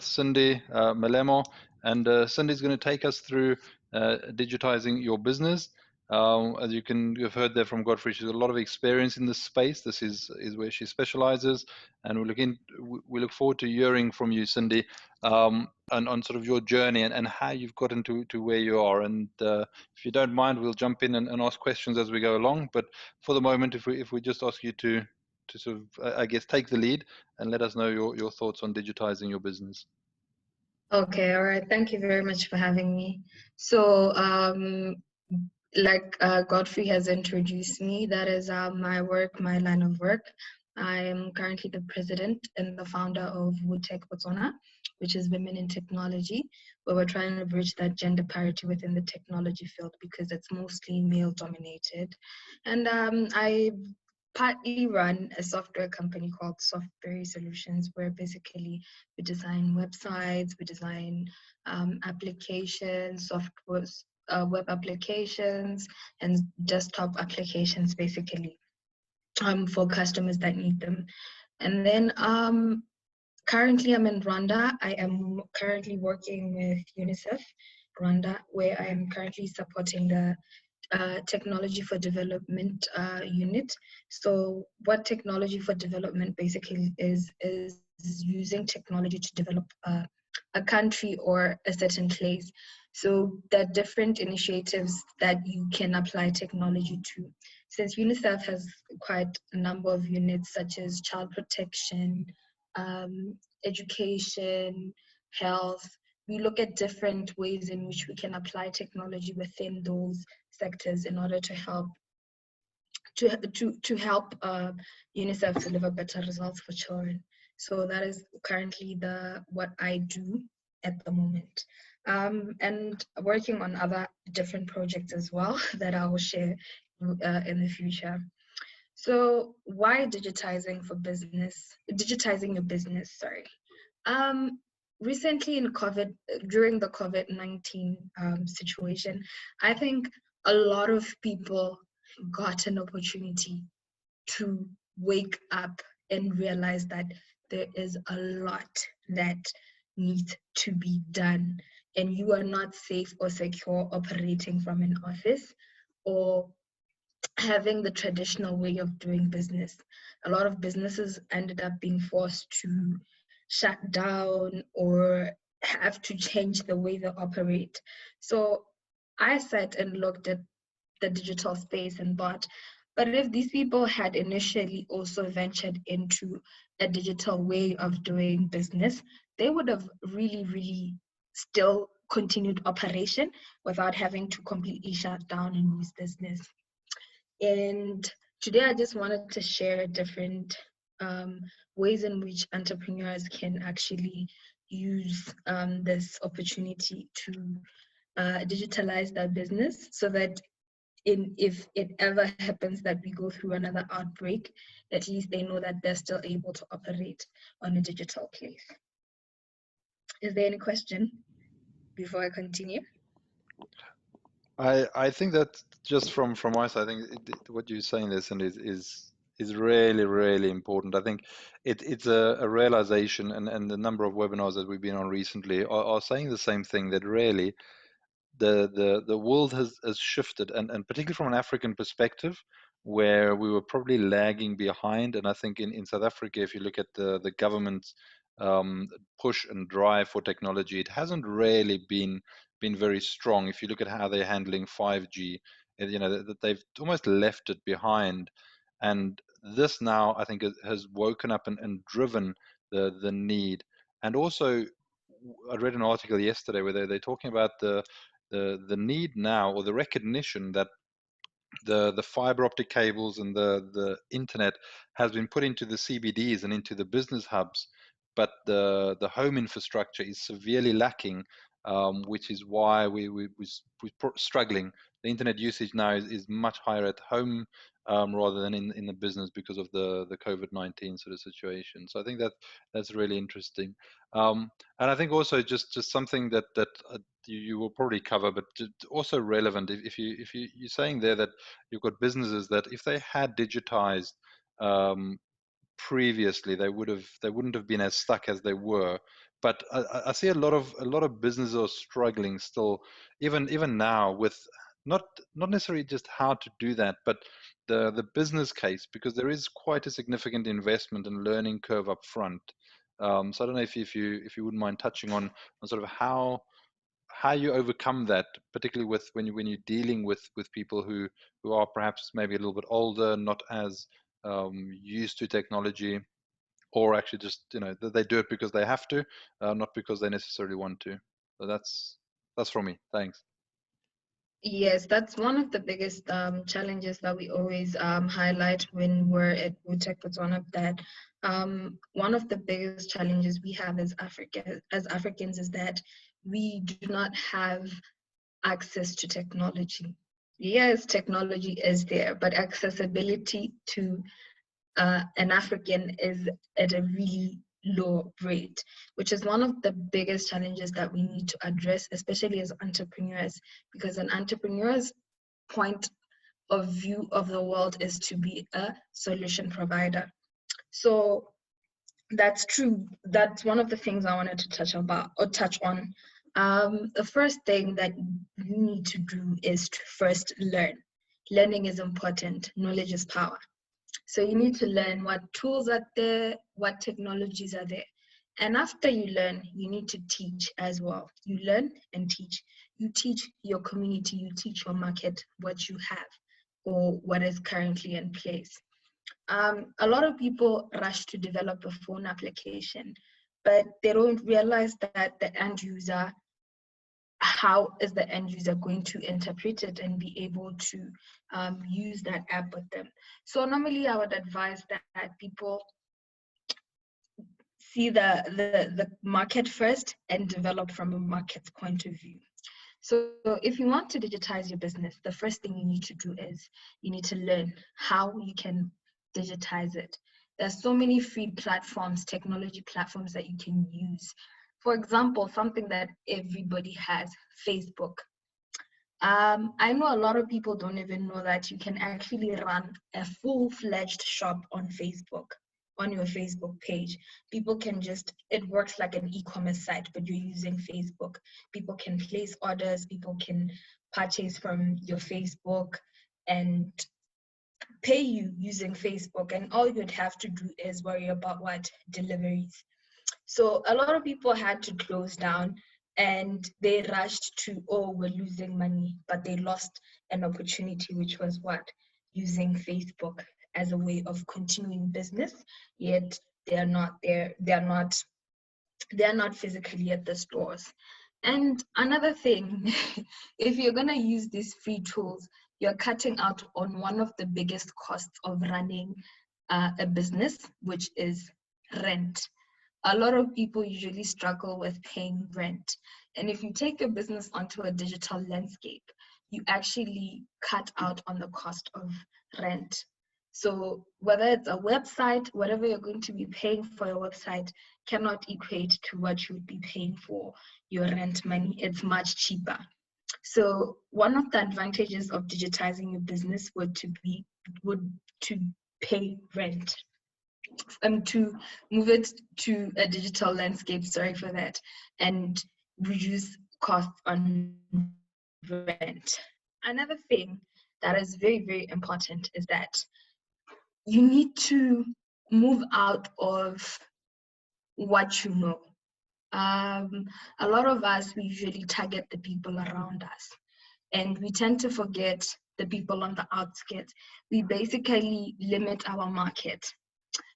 with Cindy Melemo, and Cindy's going to take us through digitizing your business. As you've heard there from Godfrey, she's got a lot of experience in this space. This is where she specializes, and we look forward to hearing from you, Cindy, on sort of your journey and how you've gotten to where you are. And if you don't mind, we'll jump in and ask questions as we go along. But for the moment, if we just ask you to sort of, I guess, take the lead and let us know your thoughts on digitizing your business. Okay, all right. Thank you very much for having me. So, like Godfrey has introduced me, that is my line of work. I am currently the president and the founder of Woodtech Botswana, which is Women in Technology, where we're trying to bridge that gender parity within the technology field because it's mostly male dominated. And I partly run a software company called Software Solutions, where basically we design websites, we design applications, web applications, and desktop applications, basically, for customers that need them. And then currently I'm in Rwanda. I am currently working with UNICEF Rwanda, where I am currently supporting the technology for development unit. So what technology for development basically is using technology to develop a country or a certain place. So there are different initiatives that you can apply technology to. Since UNICEF has quite a number of units such as child protection, education, health, we look at different ways in which we can apply technology within those sectors in order to help UNICEF deliver better results for children. So that is currently what I do at the moment, and working on other different projects as well that I will share in the future. So why digitizing for business? Digitizing your business, sorry. Recently during the COVID-19 situation, I think a lot of people got an opportunity to wake up and realize that there is a lot that needs to be done, and you are not safe or secure operating from an office or having the traditional way of doing business. A lot of businesses ended up being forced to shut down or have to change the way they operate. So I sat and looked at the digital space and thought, but if these people had initially also ventured into a digital way of doing business, they would have really, really still continued operation without having to completely shut down and lose business. And today I just wanted to share different ways in which entrepreneurs can actually use this opportunity to digitalize their business, so that if it ever happens that we go through another outbreak, at least they know that they're still able to operate on a digital place. Is there any question before I continue? I think that just from my side, I think what you're saying, listen, is really, really important. I think it's a realization, and the number of webinars that we've been on recently are saying the same thing, that really the world has shifted, and particularly from an African perspective, where we were probably lagging behind. And I think in South Africa, if you look at the government's push and drive for technology, it hasn't really been very strong. If you look at how they're handling 5G, that they've almost left it behind. And this now, I think, has woken up and driven the need. And also, I read an article yesterday where they're talking about the need now, or the recognition that the fiber optic cables and the internet has been put into the CBDs and into the business hubs, but the home infrastructure is severely lacking, which is why we're struggling. The internet usage now is much higher at home rather than in the business, because of the COVID-19 sort of situation. So I think that's really interesting, and I think also just something that you will probably cover, but also relevant. If you're saying there that you've got businesses that if they had digitized previously, they wouldn't have been as stuck as they were. but I see a lot of businesses are struggling still, even now, with not not necessarily just how to do that, but the business case, because there is quite a significant investment and learning curve up front. So I don't know if you wouldn't mind touching on sort of how you overcome that, particularly with when you're dealing with people who are perhaps maybe a little bit older, not as used to technology, or actually just they do it because they have to, not because they necessarily want to. So that's from me. Thanks. Yes, that's one of the biggest challenges that we always highlight when we're at WUTEC Botswana, that one of the biggest challenges we have as Africans is that we do not have access to technology. Yes, technology is there, but accessibility to an African is at a really low rate, which is one of the biggest challenges that we need to address, especially as entrepreneurs, because an entrepreneur's point of view of the world is to be a solution provider. So that's true. That's one of the things I wanted to touch on. The first thing that you need to do is to first learn. Learning is important. Knowledge is power. So you need to learn what tools are there, what technologies are there. And after you learn, you need to teach as well. You learn and teach. You teach your community, you teach your market what you have or what is currently in place. A lot of people rush to develop a phone application, but they don't realize that the end user, how is the end user going to interpret it and be able to use that app with them. So normally I would advise that people see the market first and develop from a market's point of view. So if you want to digitize your business, the first thing you need to do is you need to learn how you can digitize it. There's so many free platforms, technology platforms that you can use. For example, something that everybody has, Facebook. I know a lot of people don't even know that you can actually run a full-fledged shop on Facebook, on your Facebook page. People can it works like an e-commerce site, but you're using Facebook. People can place orders, people can purchase from your Facebook and pay you using Facebook. And all you'd have to do is worry about what? Deliveries. So a lot of people had to close down and they rushed to, oh, we're losing money, but they lost an opportunity, which was what? Using Facebook as a way of continuing business, yet they're not there, they're not physically at the stores. And another thing, if you're gonna use these free tools, you're cutting out on one of the biggest costs of running a business, which is rent. A lot of people usually struggle with paying rent. And if you take your business onto a digital landscape, you actually cut out on the cost of rent. So whether it's a website, whatever you're going to be paying for your website cannot equate to what you would be paying for your rent money. It's much cheaper. So one of the advantages of digitizing your business would to pay rent. To move it to a digital landscape, sorry for that, and reduce costs on rent. Another thing that is very, very important is that you need to move out of what you know. A lot of us, we usually target the people around us, and we tend to forget the people on the outskirts. We basically limit our market.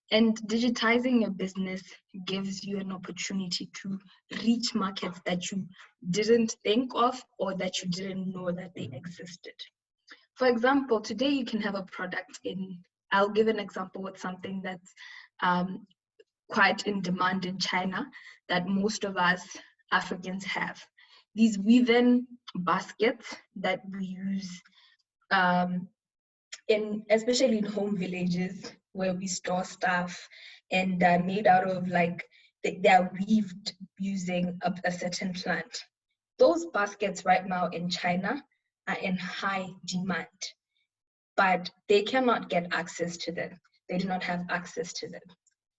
And digitizing your business gives you an opportunity to reach markets that you didn't think of or that you didn't know that they existed. For example, today you can have a product I'll give an example with something that's quite in demand in China that most of us Africans have. These woven baskets that we use especially in home villages where we store stuff, and they're made out of they're weaved using a certain plant. Those baskets right now in China are in high demand, but they cannot get access to them. They do not have access to them.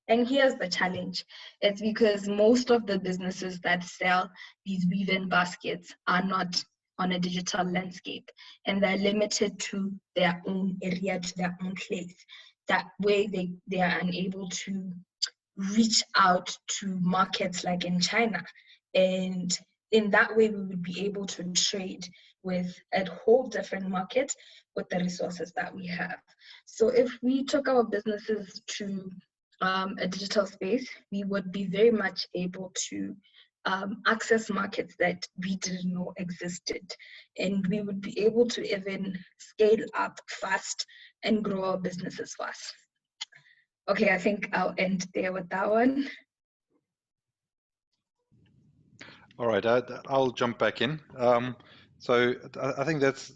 And here's the challenge. It's because most of the businesses that sell these weave-in baskets are not on a digital landscape, and they're limited to their own area, to their own place. That way they are unable to reach out to markets like in China. And in that way, we would be able to trade with a whole different market with the resources that we have. So if we took our businesses to a digital space, we would be very much able to access markets that we didn't know existed. And we would be able to even scale up fast and grow our businesses fast. Okay, I think I'll end there with that one. All right, I'll jump back in. So I think that's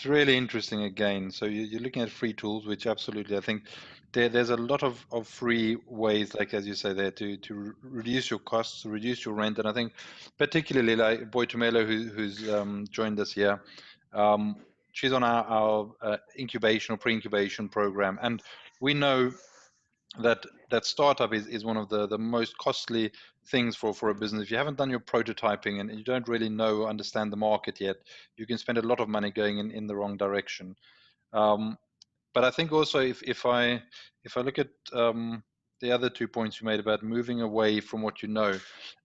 really interesting again. So you're looking at free tools, which absolutely I think there's a lot of free ways, like as you say there, to reduce your costs, reduce your rent, and I think particularly like Tlamelo, who's joined us here. She's on our incubation or pre-incubation program, and we know that startup is one of the most costly things for a business. If you haven't done your prototyping and you don't really know understand the market yet, you can spend a lot of money going in the wrong direction. But I think also if I look at the other 2 points you made about moving away from what you know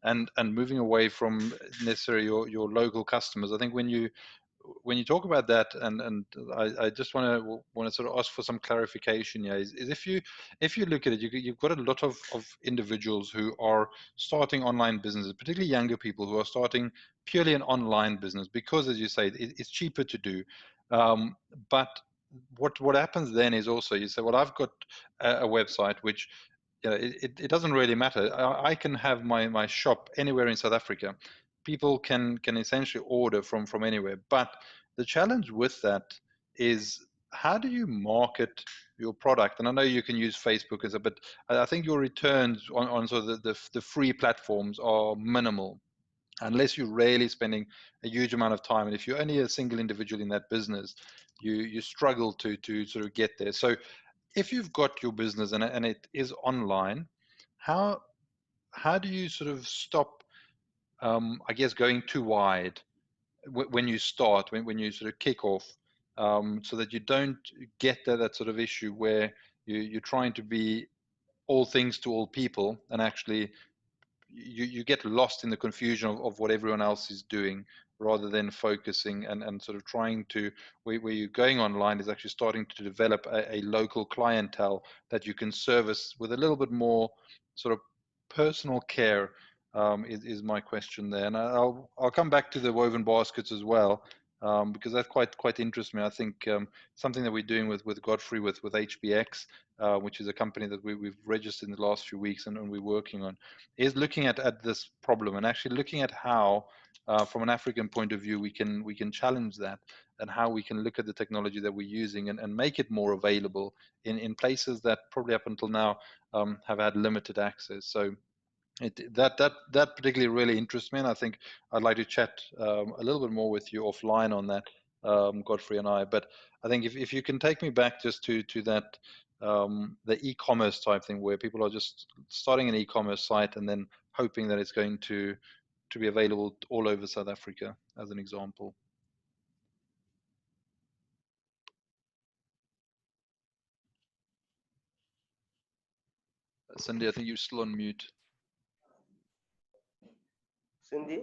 and moving away from necessarily your local customers, I think when you talk about that, and I just want to sort of ask for some clarification. Yeah, is if you look at it, you've got a lot of individuals who are starting online businesses, particularly younger people who are starting purely an online business because, as you say, it's cheaper to do. But what happens then is also you say, well, I've got a website which it doesn't really matter. I can have my shop anywhere in South Africa. People can essentially order from anywhere. But the challenge with that is how do you market your product? And I know you can use Facebook as a, but I think your returns on sort of the free platforms are minimal unless you're really spending a huge amount of time. And if you're only a single individual in that business, you struggle to sort of get there. So if you've got your business and it is online, how do you sort of stop, I guess, going too wide when you start, when you sort of kick off, so that you don't get that sort of issue where you're trying to be all things to all people and actually you get lost in the confusion of what everyone else is doing rather than focusing and sort of trying to where you're going online is actually starting to develop a local clientele that you can service with a little bit more sort of personal care, is my question there. And I'll come back to the woven baskets as well, because that quite interests me. I think something that we're doing with Godfrey with HBX, which is a company that we've registered in the last few weeks and we're working on, is looking at this problem and actually looking at how, from an African point of view, we can challenge that and how we can look at the technology that we're using and make it more available in places that probably up until now have had limited access. So that particularly really interests me, and I think I'd like to chat a little bit more with you offline on that, Godfrey and I. But I think if you can take me back just to that the e-commerce type thing where people are just starting an e-commerce site and then hoping that it's going to be available all over South Africa, as an example. Cindy, I think you're still on mute. Cindy?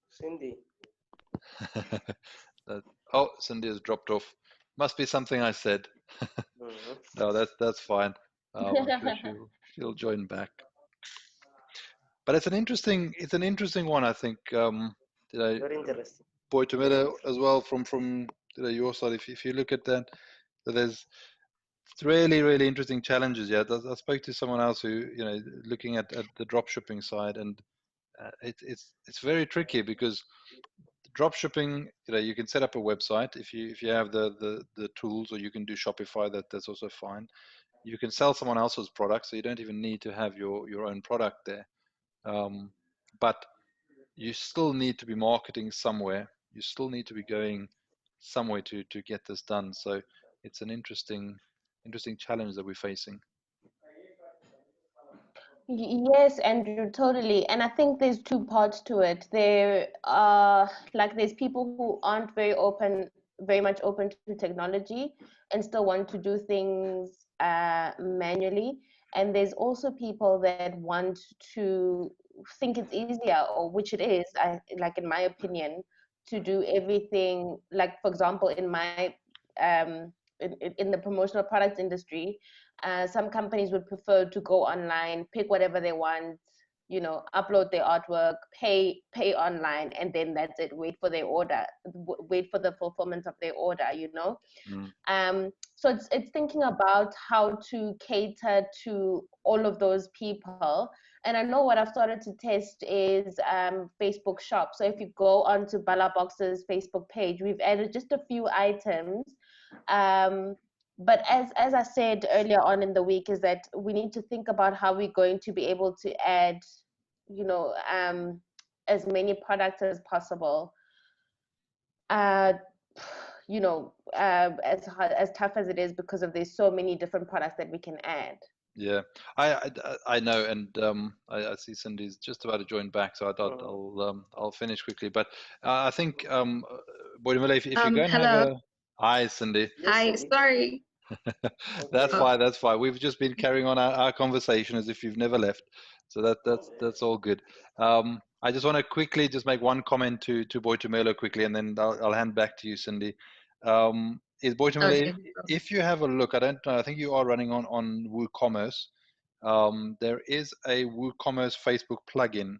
Cindy? Oh, Cindy has dropped off. Must be something I said. No, that's fine. I'm sure she'll join back. But it's an interesting one, I think. Very interesting. Tlamelo as well from your side. If you look at that, there's really interesting challenges. Yeah, I spoke to someone else who looking at the drop shipping side, and it's very tricky because drop shipping, you can set up a website if you have the tools, or you can do Shopify. That's also fine. You can sell someone else's product, so you don't even need to have your own product there. But you still need to be marketing somewhere. You still need to be going somewhere to get this done. So it's an interesting interesting challenge that we're facing. Yes, Andrew, totally. And I think there's two parts to it. There are like there's people who aren't very much open to technology and still want to do things manually. And there's also people that want to think it's easier, or which it is, like in my opinion, to do everything. Like for example, um, in the promotional products industry, some companies would prefer to go online, pick whatever they want, upload their artwork, pay online, and then that's it. Wait for their order, wait for the fulfillment of their order. So it's thinking about how to cater to all of those people. And I know what I've started to test is Facebook Shop. So if you go onto Bala Box's Facebook page, we've added just a few items. But as I said earlier on in the week, is that we need to think about how we're going to be able to add, as many products as possible. As tough as it is, because of there's so many different products that we can add. Yeah, I know, and I see Cindy's just about to join back, so I thought I'll finish quickly. But I think Boitumelo, if you're going to have Hello. hi, Cindy. Yes, Hi, Cindy. sorry. That's Okay. fine. That's fine. We've just been carrying on our conversation as if you've never left, so that's all good. I just want to quickly just make one comment to Boitumelo quickly, and then I'll hand back to you, Cindy. Is Boitumelo, Okay. if you have a look, I don't know, I think you are running on WooCommerce. There is a WooCommerce Facebook plugin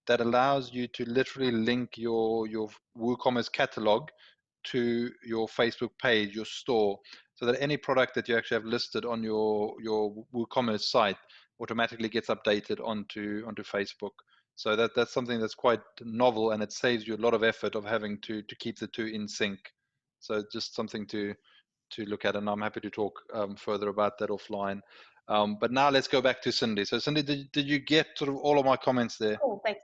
that allows you to literally link your WooCommerce catalog to your Facebook page, your store, so that any product that you actually have listed on your WooCommerce site automatically gets updated onto Facebook. So that's something that's quite novel, and it saves you a lot of effort of having to keep the two in sync. So just something to look at, and I'm happy to talk further about that offline. But now let's go back to Cindy. So Cindy, did you get sort of all of my comments there? Cool, thanks.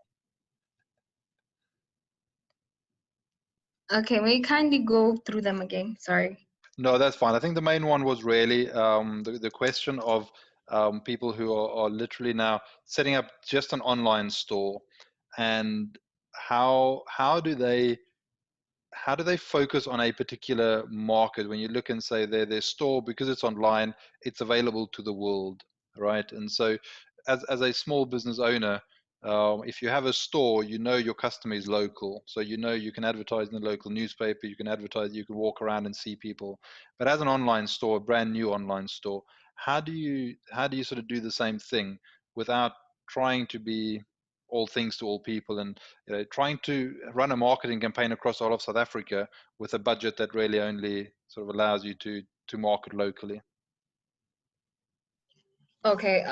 Okay, may you kindly go through them again? Sorry. No, that's fine. I think the main one was really the question of people who are literally now setting up just an online store, and how do they focus on a particular market when you look and say their store, because it's online, it's available to the world, right? And so as a small business owner, if you have a store, your customer is local, so you can advertise in the local newspaper, you can advertise, you can walk around and see people. But as an online store, a brand new online store, how do you sort of do the same thing without trying to be all things to all people, and trying to run a marketing campaign across all of South Africa with a budget that really only sort of allows you to market locally? Okay,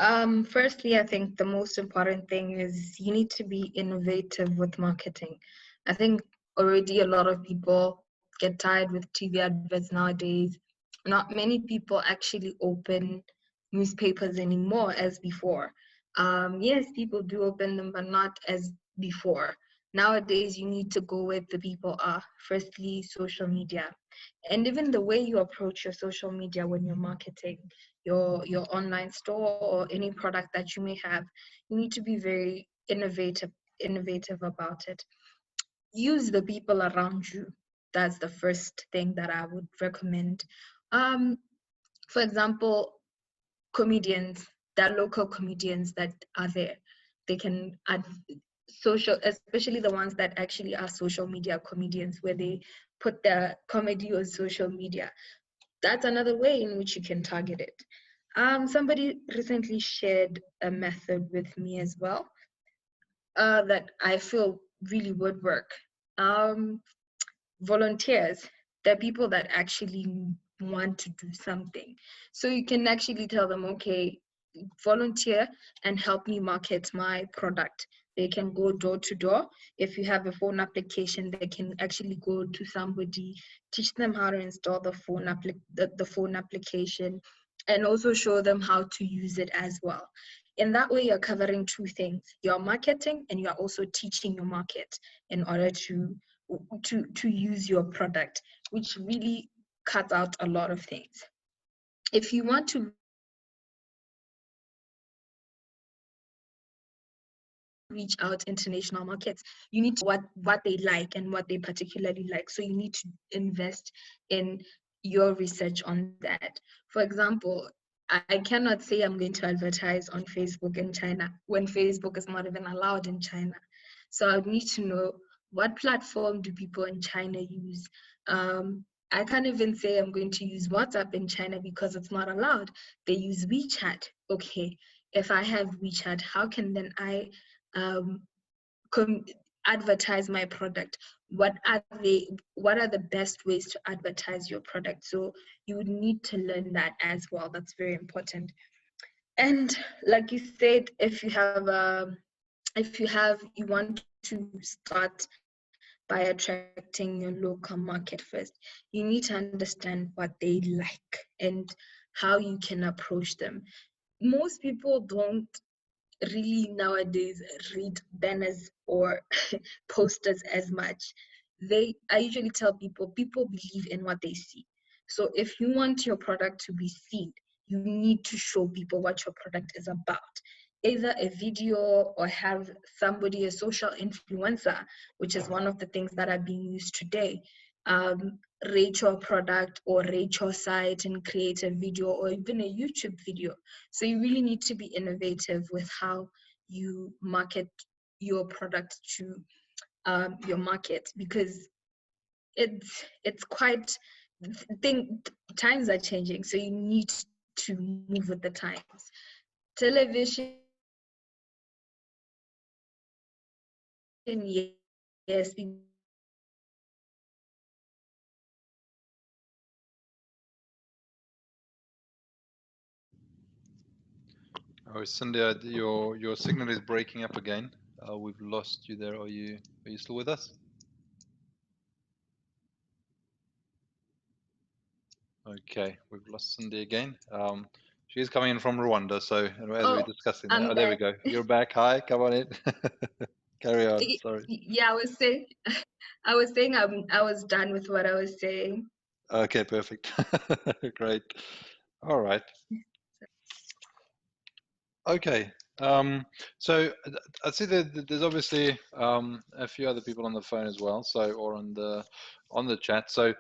firstly, I think the most important thing is you need to be innovative with marketing. I think already a lot of people get tired with TV adverts nowadays. Not many people actually open newspapers anymore as before. Yes, people do open them, but not as before. Nowadays, you need to go where the people are. Firstly, social media. And even the way you approach your social media when you're marketing your online store or any product that you may have, you need to be very innovative about it. Use the people around you. That's the first thing that I would recommend. For example, comedians, there are local comedians that are there. They can add social, especially the ones that actually are social media comedians, where they put their comedy on social media. That's another way in which you can target it. Somebody recently shared a method with me as well that I feel really would work. Volunteers, they're people that actually want to do something. So you can actually tell them, okay, volunteer and help me market my product. They can go door to door. If you have a phone application, they can actually go to somebody, teach them how to install the phone application, and also show them how to use it as well. In that way, you're covering two things. You're marketing and you're also teaching your market in order to use your product, which really cuts out a lot of things. if you want to reach out international markets, you need to what they like and what they particularly like. So you need to invest in your research on that. For example, I cannot say I'm going to advertise on Facebook in China when Facebook is not even allowed in China. So I would need to know what platform do people in China use. I can't even say I'm going to use WhatsApp in China because it's not allowed. They use WeChat. Okay, if I have WeChat, how can then I um, advertise my product? What are the best ways to advertise your product? So you would need to learn that as well. That's very important. And like you said, you want to start by attracting your local market first, you need to understand what they like and how you can approach them. Most people don't really nowadays read banners or posters as much. I usually tell people believe in what they see. So if you want your product to be seen, you need to show people what your product is about. Either a video or have somebody, a social influencer, which is one of the things that are being used today, rate your product or rate your site and create a video or even a YouTube video. So you really need to be innovative with how you market your product to your market, because it's quite times are changing, so you need to move with the times. Television, yes. Oh, Cindy, your signal is breaking up again. We've lost you there. Are you still with us? Okay, we've lost Cindy again. She is coming in from Rwanda, so as we were discussing there. Oh, there we go. You're back. Hi, come on in. Carry on. Sorry. Yeah, I was saying I was done with what I was saying. Okay, perfect. Great. All right. Okay. So I see that there's obviously a few other people on the phone as well, so or on the chat. So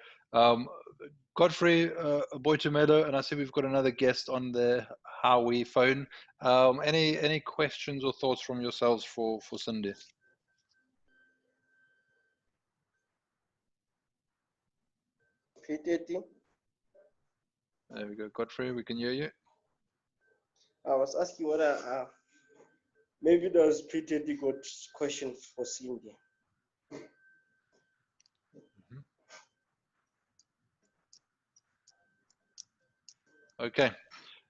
Godfrey, Boy Tlamelo, and I see we've got another guest on the Howie phone. Any questions or thoughts from yourselves for Cindy? P30. There we go, Godfrey. We can hear you. I was asking whether maybe there's pretty good questions for Cindy. Okay.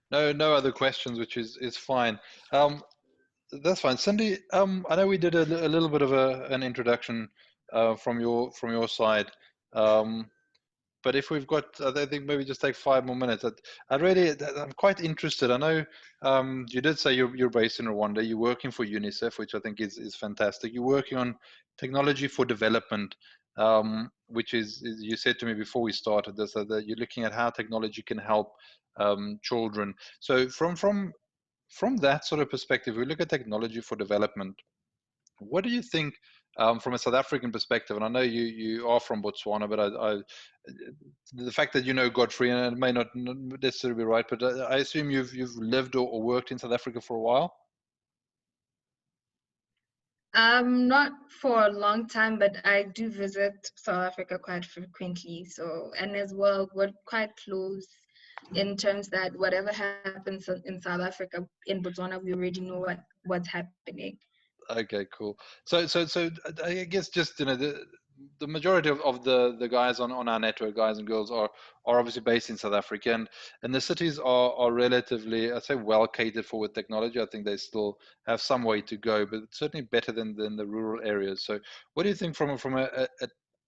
No other questions, which is fine. That's fine, Cindy. I know we did a little bit of an introduction from your side, but if we've got, I think maybe just take 5 more minutes. I'm quite interested. I know you did say you're based in Rwanda. You're working for UNICEF, which I think is fantastic. You're working on technology for development, which is you said to me before we started this, that you're looking at how technology can help children. So from that sort of perspective, we look at technology for development. What do you think from a South African perspective? And I know you are from Botswana, but the fact that you know Godfrey, and it may not necessarily be right, but I assume you've lived or worked in South Africa for a while. Not for a long time, but I do visit South Africa quite frequently. So, and as well, we're quite close in terms that whatever happens in South Africa, in Botswana, we already know what's happening. Okay, cool. So I guess just the majority of the guys on our network, guys and girls, are obviously based in South Africa, and the cities are relatively, I'd say, well catered for with technology. I think they still have some way to go, but it's certainly better than the rural areas. So what do you think from a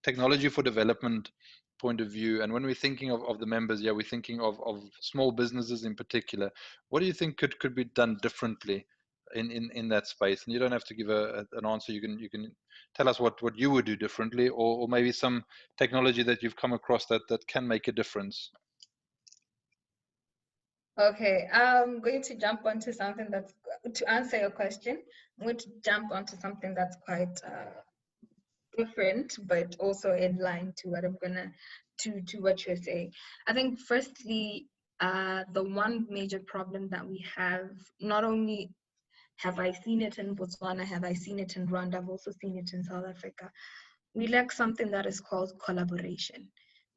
technology for development point of view? And when we're thinking of the members, yeah, we're thinking of small businesses in particular. What do you think could be done differently in that space? And you don't have to give an answer. You can tell us what you would do differently, or maybe some technology that you've come across that can make a difference. Okay, I'm going to jump onto something that's, to answer your question, I'm going to jump onto something that's quite different, but also in line to what I'm gonna, to what you're saying. I think firstly, the one major problem that we have, not only have I seen it in Botswana, have I seen it in Rwanda, I've also seen it in South Africa. We lack something that is called collaboration.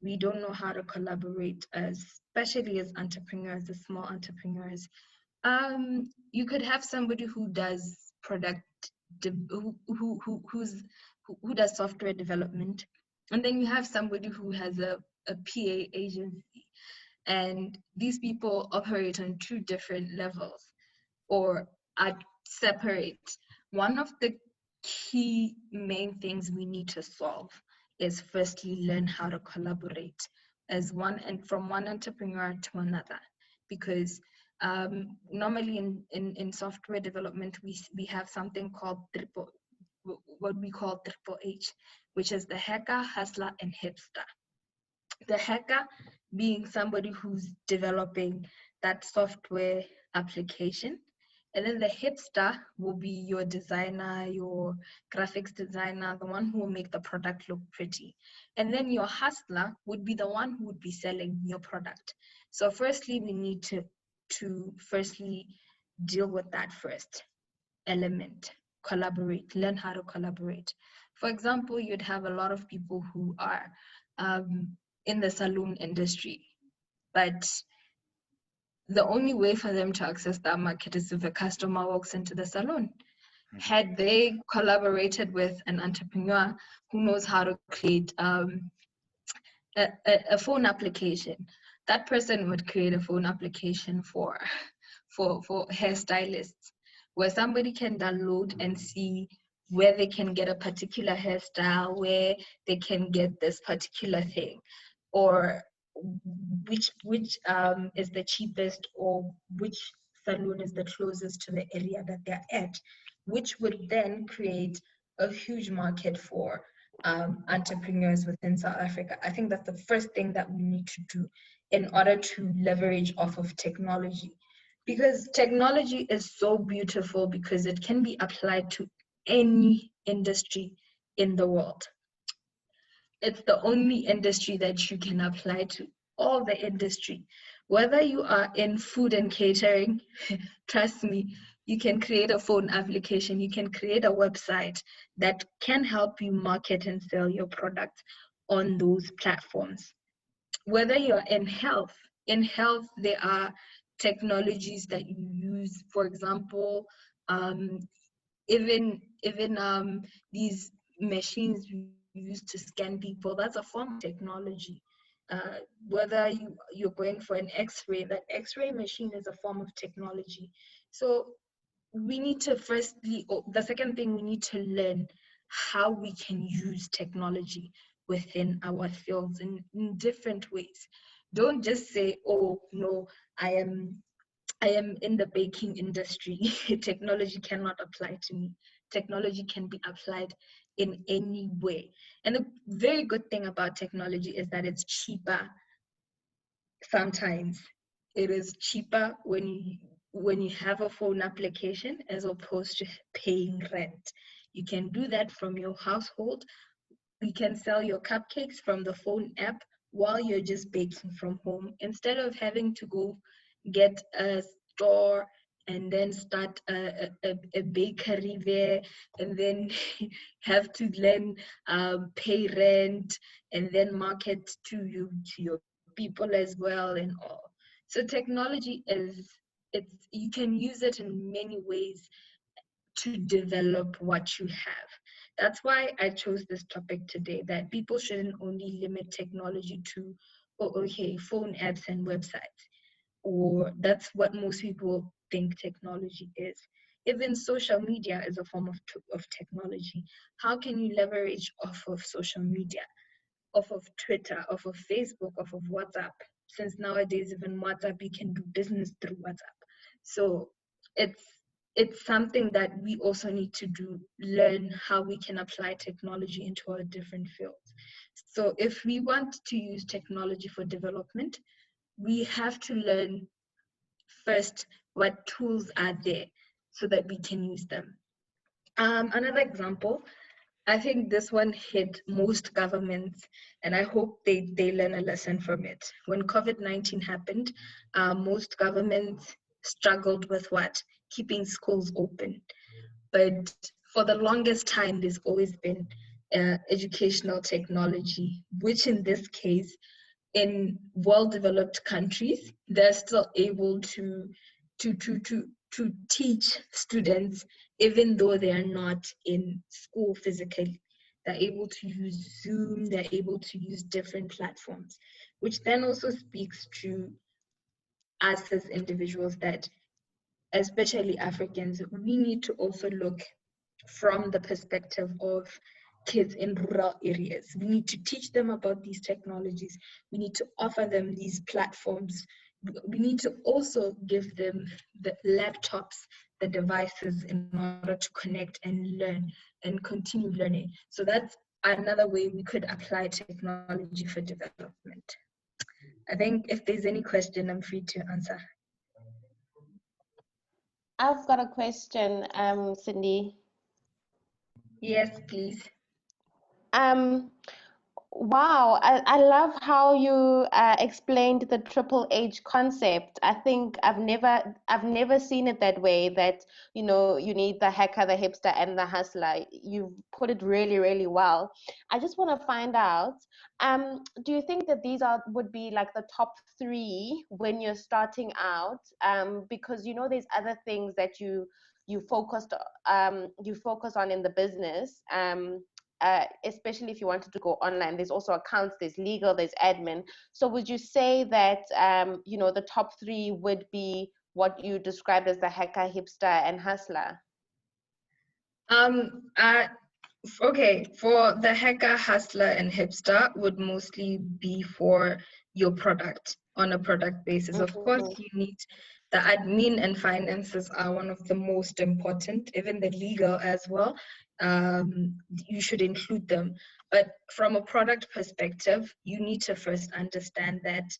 We don't know how to collaborate, especially as entrepreneurs, as small entrepreneurs. You could have somebody who does product, who does software development, and then you have somebody who has a PA agency, and these people operate on two different levels or are separate. One of the key main things we need to solve is firstly learn how to collaborate as one, and from one entrepreneur to another, because normally in software development we have something called what we call triple H, which is the hacker, hustler, and hipster. The hacker being somebody who's developing that software application. And then the hipster will be your designer, your graphics designer, the one who will make the product look pretty. And then your hustler would be the one who would be selling your product. So firstly, we need to firstly deal with that first element, collaborate, learn how to collaborate. For example, you'd have a lot of people who are in the saloon industry, but the only way for them to access that market is if a customer walks into the salon. Had they collaborated with an entrepreneur who knows how to create a phone application, that person would create a phone application for hairstylists, where somebody can download and see where they can get a particular hairstyle, where they can get this particular thing, or which is the cheapest, or which salon is the closest to the area that they're at, which would then create a huge market for entrepreneurs within South Africa. I think that's the first thing that we need to do in order to leverage off of technology. Because technology is so beautiful because it can be applied to any industry in the world. It's the only industry that you can apply to, all the industry. Whether you are in food and catering, trust me, you can create a phone application, you can create a website that can help you market and sell your products on those platforms. Whether you're in health, there are technologies that you use. For example, even these machines you use to scan people, that's a form of technology. Whether you're going for an x-ray, that x-ray machine is a form of technology. So we need to firstly, the second thing, we need to learn how we can use technology within our fields in different ways. Don't just say, oh no, I am in the baking industry. Technology cannot apply to me. Technology can be applied in any way. And the very good thing about technology is that it's cheaper sometimes. It is cheaper when you have a phone application as opposed to paying rent. You can do that from your household. You can sell your cupcakes from the phone app while you're just baking from home, instead of having to go get a store and then start a bakery there, and then have to then pay rent and then market to your people as well and all. So technology it's, you can use it in many ways to develop what you have. That's why I chose this topic today, that people shouldn't only limit technology to, oh, okay, phone apps and websites, or that's what most people think technology is. Even social media is a form of technology. How can you leverage off of social media, off of Twitter, off of Facebook, off of WhatsApp? Since nowadays, even WhatsApp, you can do business through WhatsApp. So it's it's something that we also need to do, learn how we can apply technology into our different fields. So if we want to use technology for development, we have to learn first what tools are there so that we can use them. Another example, I think this one hit most governments, and I hope they learn a lesson from it. When COVID-19 happened, most governments struggled with what? Keeping schools open. But for the longest time, there's always been educational technology, which in this case, in well-developed countries, they're still able to teach students even though they are not in school physically. They're able to use Zoom, they're able to use different platforms, which then also speaks to us as individuals that, especially Africans, we need to also look from the perspective of kids in rural areas. We need to teach them about these technologies. We need to offer them these platforms. We need to also give them the laptops, the devices in order to connect and learn and continue learning. So that's another way we could apply technology for development. I think if there's any question, I'm free to answer. I've got a question, Cindy. Yes, please. Wow, I love how you explained the Triple H concept. I think I've never seen it that way, that you need the hacker, the hipster, and the hustler. You've put it really, really well. I just want to find out, do you think that these would be like the top three when you're starting out? Because there's other things that you focus on in the business. Especially if you wanted to go online, there's also accounts, there's legal, there's admin. So would you say that the top three would be what you described as the hacker, hipster, and hustler? Okay, for the hacker, hustler, and hipster would mostly be for your product on a product basis. Mm-hmm. Of course, you need the admin and finances are one of the most important, even the legal as well. You should include them. But from a product perspective, you need to first understand that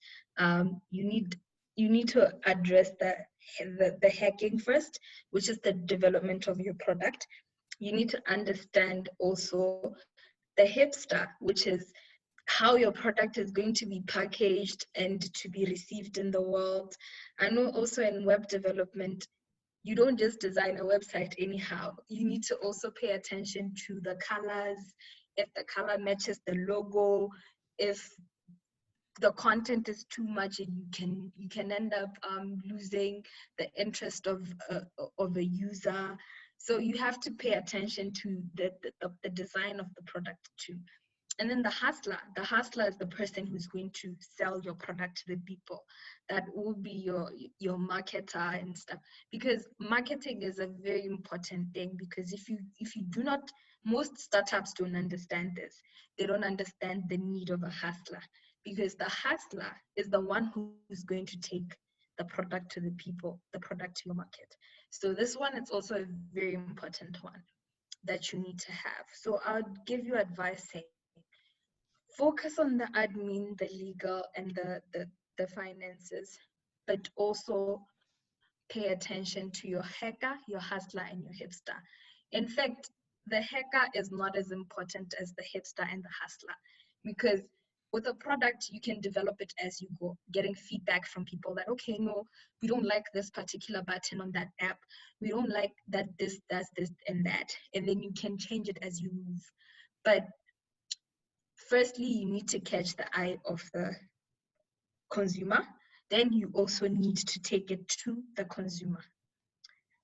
you need to address the hacking first, which is the development of your product. You need to understand also the hipster, which is how your product is going to be packaged and to be received in the world. I know also in web development, you don't just design a website anyhow. You need to also pay attention to the colors, if the color matches the logo, if the content is too much, and you can end up losing the interest of a user. So you have to pay attention to the design of the product too. And then the hustler is the person who's going to sell your product to the people. That will be your marketer and stuff. Because marketing is a very important thing, because if you do not, most startups don't understand this. They don't understand the need of a hustler, because the hustler is the one who's going to take the product to the people, the product to your market. So this one is also a very important one that you need to have. So I'll give you advice saying, focus on the admin, the legal, and the finances, but also pay attention to your hacker, your hustler, and your hipster. In fact, the hacker is not as important as the hipster and the hustler, because with a product, you can develop it as you go, getting feedback from people that, okay, no, we don't like this particular button on that app. We don't like that this does this and that. And then you can change it as you move. But firstly, you need to catch the eye of the consumer. Then you also need to take it to the consumer.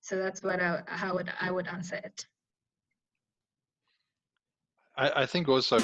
So that's how I would answer it. I think also